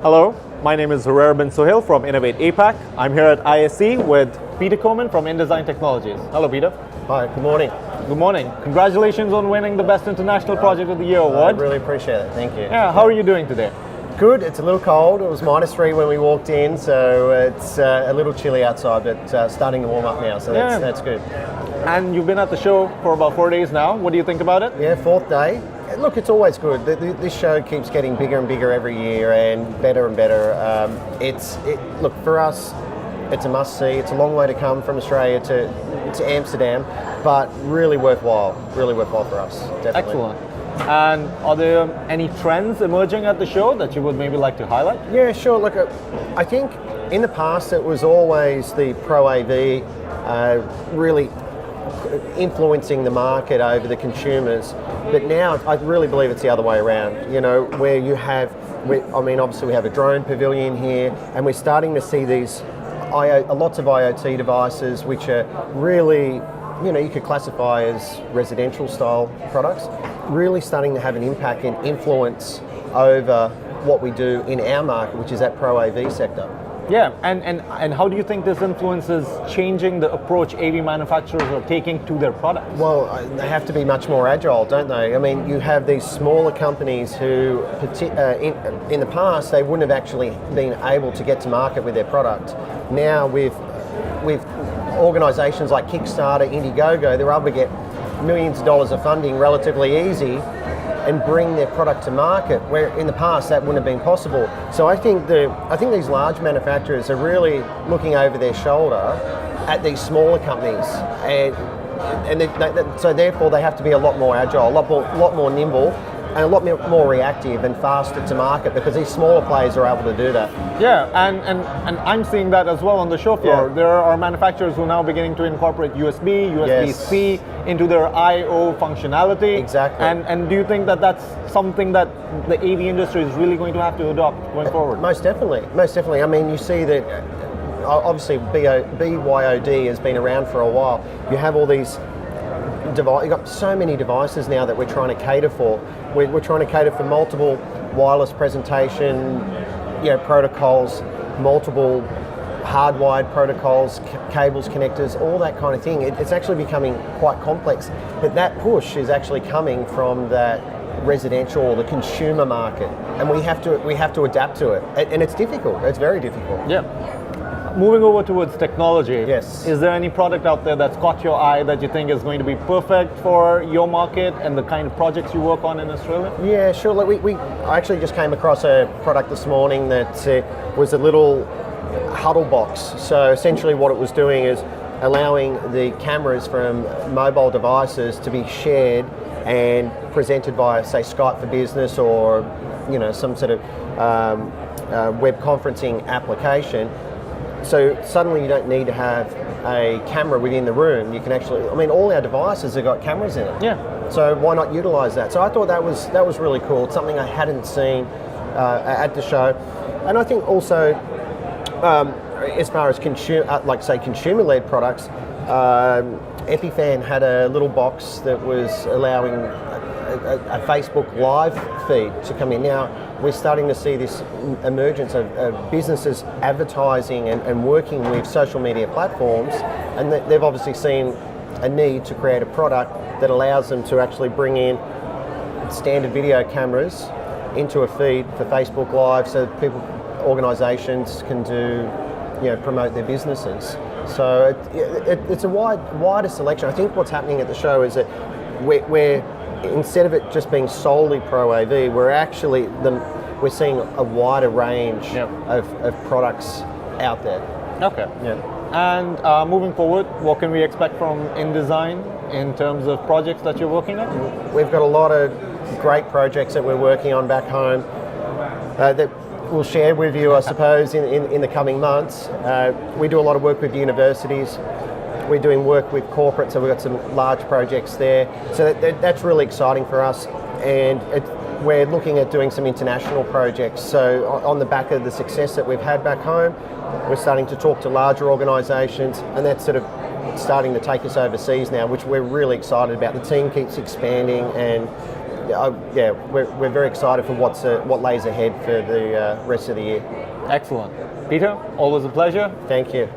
Hello, my name is Hurrairah Sohail from InAVate APAC. I'm here at ISE with Peter Coman from InDesign Technologies. Hello, Peter. Hi, good morning. Good morning. Congratulations on winning the Best International Project of the Year award. I really appreciate it, thank you. Yeah, how are you doing today? Good, it's a little cold. It was -3 when we walked in, so it's a little chilly outside, but starting to warm up now, so that's good. And you've been at the show for about 4 days now. What do you think about it? Yeah, 4th day. Look, it's always good. This show keeps getting bigger and bigger every year and better. Look, for us, it's a must-see. It's a long way to come from Australia to Amsterdam, but really worthwhile for us, definitely. Excellent. And are there any trends emerging at the show that you would maybe like to highlight? Yeah, sure. Look, I think in the past it was always the Pro AV really influencing the market over the consumers, but now I really believe it's the other way around. You know, where you have, obviously we have a drone pavilion here, and we're starting to see these lots of IoT devices, which are really, you could classify as residential style products, really starting to have an impact and influence over what we do in our market, which is that Pro AV sector. Yeah, and how do you think this influences changing the approach AV manufacturers are taking to their products? Well, they have to be much more agile, don't they? I mean, you have these smaller companies who, in the past, they wouldn't have actually been able to get to market with their product. Now, with organisations like Kickstarter, Indiegogo, they're able to get millions of dollars of funding relatively easy and bring their product to market, where in the past that wouldn't have been possible. So I think these large manufacturers are really looking over their shoulder at these smaller companies, so therefore they have to be a lot more agile, a lot more nimble, and a lot more reactive and faster to market, because these smaller players are able to do that. Yeah, and I'm seeing that as well on the show floor. Yeah. There are manufacturers who are now beginning to incorporate USB-C into their I/O functionality. Exactly. And do you think that that's something that the AV industry is really going to have to adopt going forward? Most definitely. I mean, you see that obviously BYOD has been around for a while. You have all these you've got so many devices now that we're trying to cater for. We're trying to cater for multiple wireless presentation, protocols, multiple hardwired protocols, cables, connectors, all that kind of thing. It's actually becoming quite complex. But that push is actually coming from that residential or the consumer market, and we have to adapt to it. And it's difficult. It's very difficult. Yeah. Moving over towards technology, yes. Is there any product out there that's caught your eye that you think is going to be perfect for your market and the kind of projects you work on in Australia? Yeah, sure. I actually just came across a product this morning that was a little huddle box. So essentially what it was doing is allowing the cameras from mobile devices to be shared and presented via, say, Skype for Business or some sort of web conferencing application. So suddenly you don't need to have a camera within the room. You can actually, all our devices have got cameras in it. Yeah. So why not utilize that? So I thought that was really cool. It's something I hadn't seen at the show. And I think also, as far as consumer-led products, EpiFan had a little box that was allowing a Facebook Live feed to come in. Now, we're starting to see this emergence of businesses advertising and working with social media platforms, and they've obviously seen a need to create a product that allows them to actually bring in standard video cameras into a feed for Facebook Live, so organisations can promote their businesses. So it's a wider selection. I think what's happening at the show is that we're instead of it just being solely Pro AV, we're seeing a wider range of products out there. Okay. Yeah. And moving forward, what can we expect from InDesign in terms of projects that you're working on? We've got a lot of great projects that we're working on back home that we'll share with you, I suppose, in the coming months. We do a lot of work with universities. We're doing work with corporate, so we've got some large projects there. So that's really exciting for us, and we're looking at doing some international projects. So on the back of the success that we've had back home, we're starting to talk to larger organisations, and that's sort of starting to take us overseas now, which we're really excited about. The team keeps expanding, and yeah, we're very excited for what lays ahead for the rest of the year. Excellent. Peter, always a pleasure. Thank you.